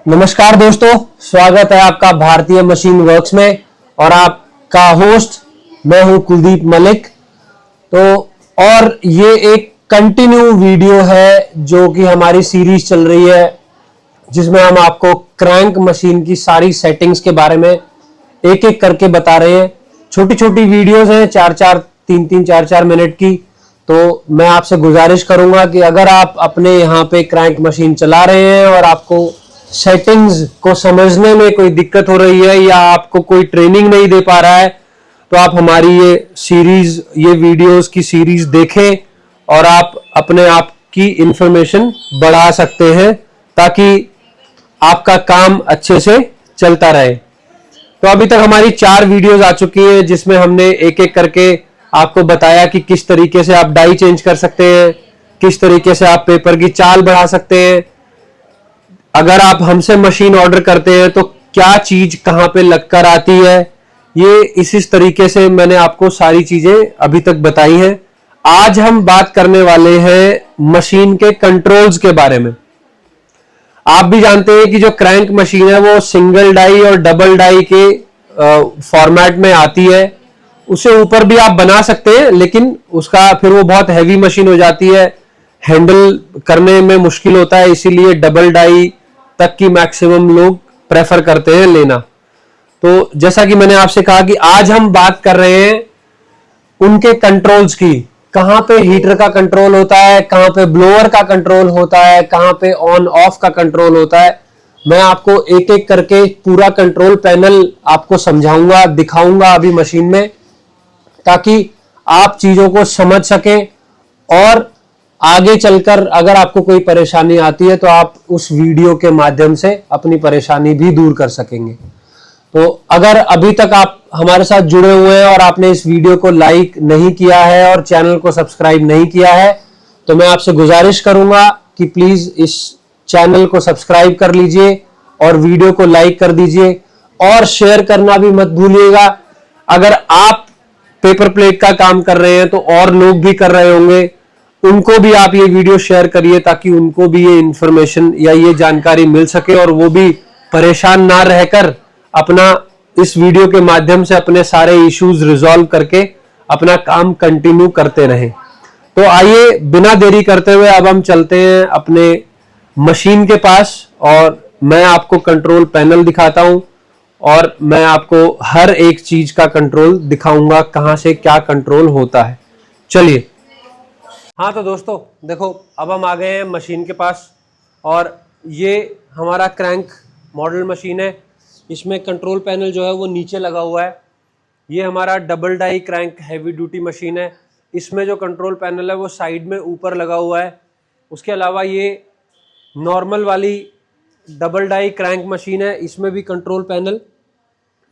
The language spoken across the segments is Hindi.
नमस्कार दोस्तों, स्वागत है आपका भारतीय मशीन वर्क्स में और आपका होस्ट मैं हूं कुलदीप मलिक। तो और ये एक कंटिन्यू वीडियो है जो कि हमारी सीरीज चल रही है जिसमें हम आपको क्रैंक मशीन की सारी सेटिंग्स के बारे में एक एक करके बता रहे हैं। छोटी छोटी वीडियोस हैं, चार चार मिनट की। तो मैं आपसे गुजारिश करूंगा कि अगर आप अपने यहाँ पे क्रैंक मशीन चला रहे हैं और आपको सेटिंग्स को समझने में कोई दिक्कत हो रही है या आपको कोई ट्रेनिंग नहीं दे पा रहा है, तो आप हमारी ये वीडियोस की सीरीज देखें और आप अपने आप की इंफॉर्मेशन बढ़ा सकते हैं ताकि आपका काम अच्छे से चलता रहे। तो अभी तक हमारी 4 वीडियोस आ चुकी हैं जिसमें हमने एक एक करके आपको बताया कि किस तरीके से आप डाई चेंज कर सकते हैं, किस तरीके से आप पेपर की चाल बढ़ा सकते हैं, अगर आप हमसे मशीन ऑर्डर करते हैं तो क्या चीज कहां पे लगकर आती है। ये इस तरीके से मैंने आपको सारी चीजें अभी तक बताई हैं। आज हम बात करने वाले हैं मशीन के कंट्रोल्स के बारे में। आप भी जानते हैं कि जो क्रैंक मशीन है वो सिंगल डाई और डबल डाई के फॉर्मेट में आती है। उसे ऊपर भी आप बना सकते हैं, लेकिन उसका फिर वो बहुत हैवी मशीन हो जाती है, हैंडल करने में मुश्किल होता है, इसीलिए डबल डाई तक की मैक्सिमम लोग प्रेफर करते हैं लेना। तो जैसा कि मैंने आपसे कहा कि आज हम बात कर रहे हैं उनके कंट्रोल्स की। कहां पे हीटर का कंट्रोल होता है, कहां पे ब्लोअर का कंट्रोल होता है, कहां पे ऑन ऑफ का कंट्रोल होता है। मैं आपको एक एक करके पूरा कंट्रोल पैनल आपको समझाऊंगा, दिखाऊंगा अभी मशीन में, ताकि आप चीजों को समझ सकें और आगे चलकर अगर आपको कोई परेशानी आती है तो आप उस वीडियो के माध्यम से अपनी परेशानी भी दूर कर सकेंगे। तो अगर अभी तक आप हमारे साथ जुड़े हुए हैं और आपने इस वीडियो को लाइक नहीं किया है और चैनल को सब्सक्राइब नहीं किया है, तो मैं आपसे गुजारिश करूंगा कि प्लीज इस चैनल को सब्सक्राइब कर लीजिए और वीडियो को लाइक कर दीजिए और शेयर करना भी मत भूलिएगा। अगर आप पेपर प्लेट का काम कर रहे हैं तो और लोग भी कर रहे होंगे, उनको भी आप ये वीडियो शेयर करिए ताकि उनको भी ये इंफॉर्मेशन या ये जानकारी मिल सके और वो भी परेशान ना रहकर अपना इस वीडियो के माध्यम से अपने सारे इश्यूज रिजॉल्व करके अपना काम कंटिन्यू करते रहें। तो आइए बिना देरी करते हुए अब हम चलते हैं अपने मशीन के पास और मैं आपको कंट्रोल पैनल दिखाता हूं और मैं आपको हर एक चीज का कंट्रोल दिखाऊंगा, कहां से क्या कंट्रोल होता है। चलिए। हाँ तो दोस्तों देखो, अब हम आ गए हैं मशीन के पास और ये हमारा क्रैंक मॉडल मशीन है। इसमें कंट्रोल पैनल जो है वो नीचे लगा हुआ है। ये हमारा double die crank heavy duty machine है। इसमें जो कंट्रोल पैनल है वो साइड में ऊपर लगा हुआ है। उसके अलावा ये नॉर्मल वाली डबल डाई क्रैंक मशीन है, इसमें भी कंट्रोल पैनल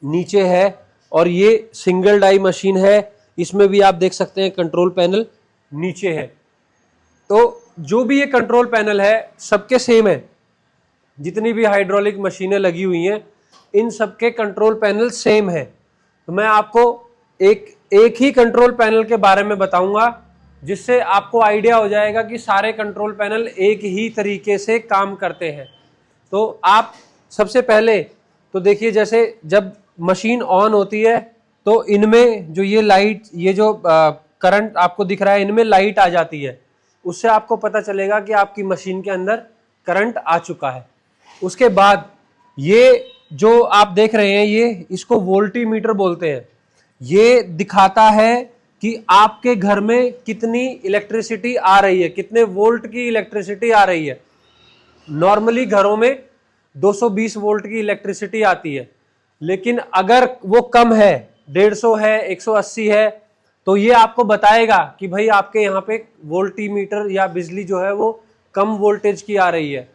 नीचे है। और ये सिंगल डाई मशीन है, इसमें भी आप देख सकते हैं कंट्रोल पैनल नीचे है। तो जो भी ये कंट्रोल पैनल है सबके सेम है। जितनी भी हाइड्रोलिक मशीनें लगी हुई हैं इन सबके कंट्रोल पैनल सेम है। तो मैं आपको एक ही कंट्रोल पैनल के बारे में बताऊंगा जिससे आपको आइडिया हो जाएगा कि सारे कंट्रोल पैनल एक ही तरीके से काम करते हैं। तो आप सबसे पहले तो देखिए, जैसे जब मशीन ऑन होती है तो इनमें जो ये लाइट, ये जो करंट आपको दिख रहा है, इनमें लाइट आ जाती है। उससे आपको पता चलेगा कि आपकी मशीन के अंदर करंट आ चुका है। उसके बाद ये जो आप देख रहे हैं, ये इसको वोल्टीमीटर बोलते हैं। ये दिखाता है कि आपके घर में कितनी इलेक्ट्रिसिटी आ रही है, कितने वोल्ट की इलेक्ट्रिसिटी आ रही है। नॉर्मली घरों में 220 वोल्ट की इलेक्ट्रिसिटी आती है, लेकिन अगर वो कम है, 150 है, 180 है, तो ये आपको बताएगा कि भाई आपके यहाँ पे वोल्टीमीटर या बिजली जो है वो कम वोल्टेज की आ रही है।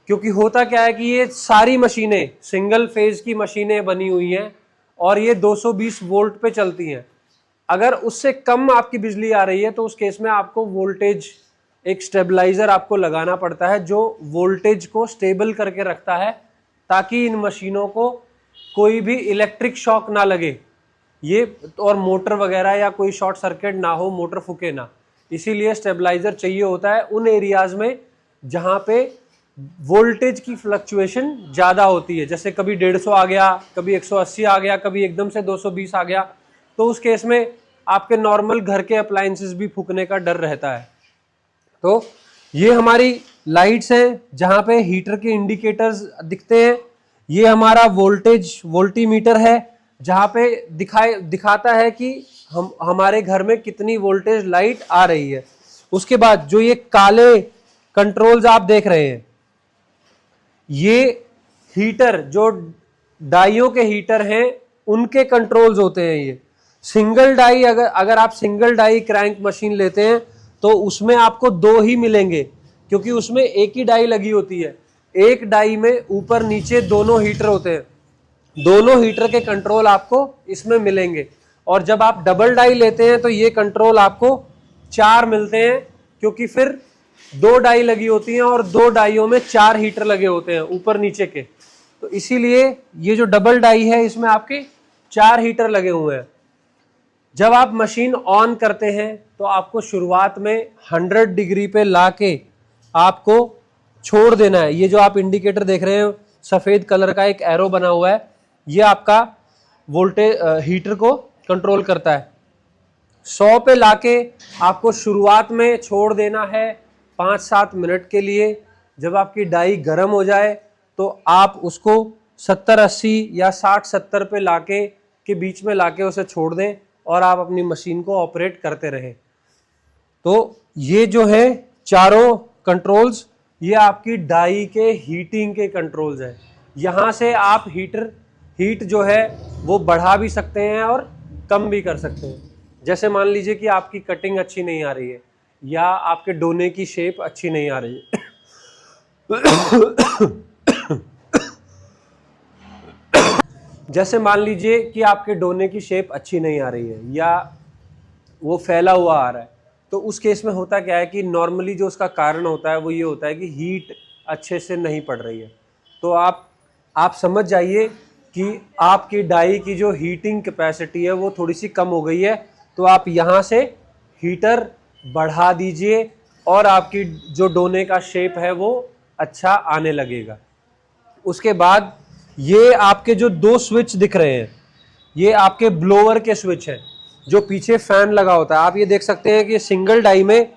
क्योंकि होता क्या है कि ये सारी मशीनें सिंगल फेज की मशीनें बनी हुई हैं और ये 220 वोल्ट पे चलती हैं। अगर उससे कम आपकी बिजली आ रही है तो उस केस में आपको वोल्टेज, एक स्टेबलाइजर आपको लगाना पड़ता है जो वोल्टेज को स्टेबल करके रखता है ताकि इन मशीनों को कोई भी इलेक्ट्रिक शॉक ना लगे, ये और मोटर वगैरह या कोई शॉर्ट सर्किट ना हो, मोटर फूके ना। इसीलिए स्टेबलाइजर चाहिए होता है उन एरियाज में जहां पे वोल्टेज की फ्लक्चुएशन ज़्यादा होती है, जैसे कभी 150 आ गया, कभी 180 आ गया, कभी एकदम से 220 आ गया, तो उस केस में आपके नॉर्मल घर के अप्लायंसेस भी फूकने का डर रहता है। तो ये हमारी लाइट्स हैं जहां पे हीटर के इंडिकेटर्स दिखते हैं। ये हमारा वोल्टीमीटर है जहां पे दिखाता है कि हमारे घर में कितनी वोल्टेज लाइट आ रही है। उसके बाद जो ये काले कंट्रोल्स आप देख रहे हैं, ये हीटर जो डाइयों के हीटर हैं उनके कंट्रोल्स होते हैं। ये सिंगल डाई, अगर आप सिंगल डाई क्रैंक मशीन लेते हैं तो उसमें आपको 2 ही मिलेंगे, क्योंकि उसमें एक ही डाई लगी होती है। एक डाई में ऊपर नीचे दोनों हीटर होते हैं, दोनों हीटर के कंट्रोल आपको इसमें मिलेंगे। और जब आप डबल डाई लेते हैं तो ये कंट्रोल आपको 4 मिलते हैं, क्योंकि फिर 2 डाई लगी होती हैं और 2 डाइयों में 4 हीटर लगे होते हैं ऊपर नीचे के। तो इसीलिए ये जो डबल डाई है इसमें आपके 4 हीटर लगे हुए हैं। जब आप मशीन ऑन करते हैं तो आपको शुरुआत में 100 डिग्री पे लाके आपको छोड़ देना है। ये जो आप इंडिकेटर देख रहे हैं, सफेद कलर का एक एरो बना हुआ है, ये आपका वोल्टेज हीटर को कंट्रोल करता है। 100 पे लाके आपको शुरुआत में छोड़ देना है 5-7 मिनट के लिए। जब आपकी डाई गर्म हो जाए तो आप उसको 70-80 या 60-70 पे लाके के बीच में लाके उसे छोड़ दें और आप अपनी मशीन को ऑपरेट करते रहें। तो ये जो है चारों कंट्रोल्स, ये आपकी डाई के हीटिंग के कंट्रोल्स हैं। यहाँ से आप हीट जो है वो बढ़ा भी सकते हैं और कम भी कर सकते हैं। जैसे मान लीजिए कि आपकी कटिंग अच्छी नहीं आ रही है या आपके डोने की शेप अच्छी नहीं आ रही है जैसे मान लीजिए कि आपके डोने की शेप अच्छी नहीं आ रही है या वो फैला हुआ आ रहा है, तो उस केस में होता क्या है कि नॉर्मली जो उसका कारण होता है वो ये होता है कि हीट अच्छे से नहीं पड़ रही है। तो आप समझ जाइए कि आपकी डाई की जो हीटिंग कैपेसिटी है वो थोड़ी सी कम हो गई है। तो आप यहाँ से हीटर बढ़ा दीजिए और आपकी जो डोने का शेप है वो अच्छा आने लगेगा। उसके बाद ये आपके जो 2 स्विच दिख रहे हैं, ये आपके ब्लोअर के स्विच हैं जो पीछे फैन लगा होता है। आप ये देख सकते हैं कि सिंगल डाई में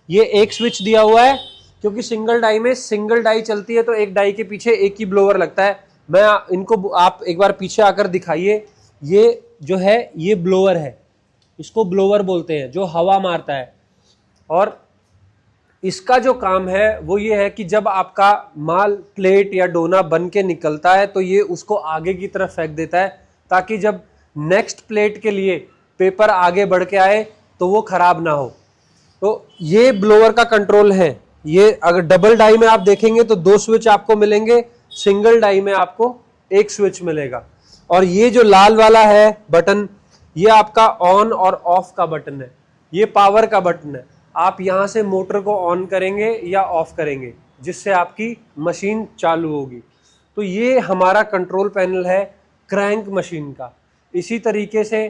ये एक स्विच दिया हुआ है, क्योंकि सिंगल डाई चलती है तो एक डाई के पीछे एक ही ब्लोअर लगता है। मैं इनको, आप एक बार पीछे आकर दिखाइए, ये जो है ये ब्लोअर है, इसको ब्लोअर बोलते हैं, जो हवा मारता है। और इसका जो काम है वो ये है कि जब आपका माल प्लेट या डोना बन के निकलता है तो ये उसको आगे की तरफ फेंक देता है, ताकि जब नेक्स्ट प्लेट के लिए पेपर आगे बढ़ के आए तो वो खराब ना हो। तो ये ब्लोअर का कंट्रोल है। ये अगर डबल डाई में आप देखेंगे तो 2 स्विच आपको मिलेंगे, सिंगल डाई में आपको 1 स्विच मिलेगा। और ये जो लाल वाला है बटन, ये आपका ऑन और ऑफ का बटन है, ये पावर का बटन है। आप यहाँ से मोटर को ऑन करेंगे या ऑफ करेंगे जिससे आपकी मशीन चालू होगी। तो ये हमारा कंट्रोल पैनल है क्रैंक मशीन का। इसी तरीके से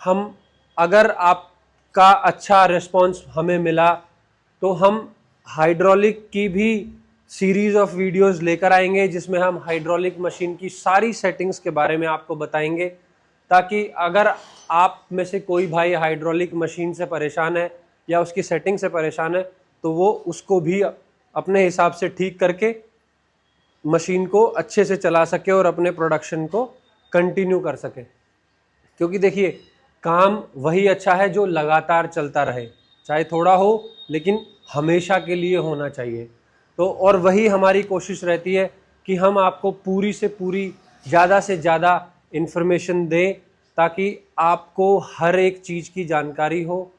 हम, अगर आपका अच्छा रिस्पांस हमें मिला तो हम हाइड्रोलिक की भी सीरीज ऑफ वीडियोस लेकर आएंगे, जिसमें हम हाइड्रोलिक मशीन की सारी सेटिंग्स के बारे में आपको बताएंगे, ताकि अगर आप में से कोई भाई हाइड्रोलिक मशीन से परेशान है या उसकी सेटिंग से परेशान है तो वो उसको भी अपने हिसाब से ठीक करके मशीन को अच्छे से चला सके और अपने प्रोडक्शन को कंटिन्यू कर सके। क्योंकि देखिए, काम वही अच्छा है जो लगातार चलता रहे, चाहे थोड़ा हो लेकिन हमेशा के लिए होना चाहिए। तो और वही हमारी कोशिश रहती है कि हम आपको पूरी से पूरी, ज़्यादा से ज़्यादा इन्फॉर्मेशन दें, ताकि आपको हर एक चीज़ की जानकारी हो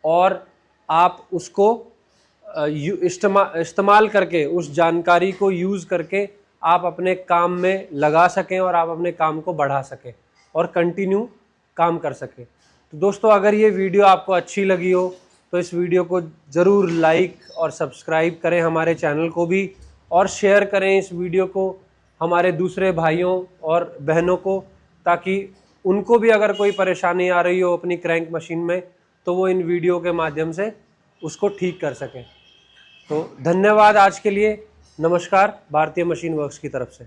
और आप उसको इस्तेमाल करके, उस जानकारी को यूज़ करके आप अपने काम में लगा सकें और आप अपने काम को बढ़ा सकें और कंटिन्यू काम कर सकें। तो दोस्तों, अगर ये वीडियो आपको अच्छी लगी हो तो इस वीडियो को ज़रूर लाइक और सब्सक्राइब करें हमारे चैनल को भी, और शेयर करें इस वीडियो को हमारे दूसरे भाइयों और बहनों को, ताकि उनको भी अगर कोई परेशानी आ रही हो अपनी क्रैंक मशीन में तो वो इन वीडियो के माध्यम से उसको ठीक कर सकें। तो धन्यवाद आज के लिए। नमस्कार भारतीय मशीन वर्क्स की तरफ से।